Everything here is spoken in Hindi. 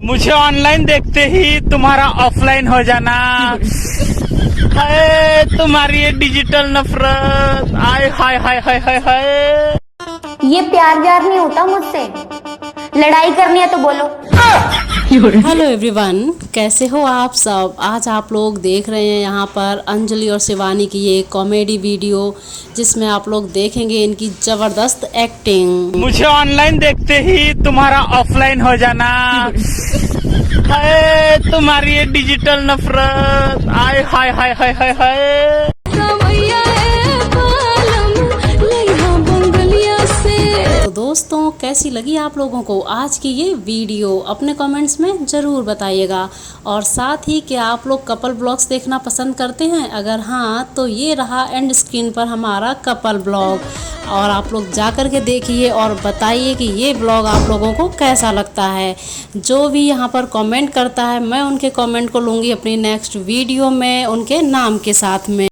मुझे ऑनलाइन देखते ही तुम्हारा ऑफलाइन हो जाना है, तुम्हारी ये डिजिटल नफरत, आय हाय हाय हाय हाय हाय। ये प्यार व्यार नहीं होता मुझसे, लड़ाई करनी है तो बोलो। हेलो एवरीवन, कैसे हो आप सब। आज आप लोग देख रहे हैं यहाँ पर अंजलि और शिवानी की ये कॉमेडी वीडियो, जिसमें आप लोग देखेंगे इनकी ज़बरदस्त एक्टिंग। मुझे ऑनलाइन देखते ही तुम्हारा ऑफलाइन हो जाना है, तुम्हारी ये डिजिटल नफरत, आय हाय हाय हाय हाय हाय। तो दोस्तों, कैसी लगी आप लोगों को आज की ये वीडियो, अपने कमेंट्स में ज़रूर बताइएगा। और साथ ही क्या आप लोग कपल ब्लॉग्स देखना पसंद करते हैं? अगर हाँ, तो ये रहा एंड स्क्रीन पर हमारा कपल ब्लॉग, और आप लोग जा कर के देखिए और बताइए कि ये ब्लॉग आप लोगों को कैसा लगता है। जो भी यहाँ पर कमेंट करता है, मैं उनके कमेंट को लूँगी अपनी नेक्स्ट वीडियो में उनके नाम के साथ में।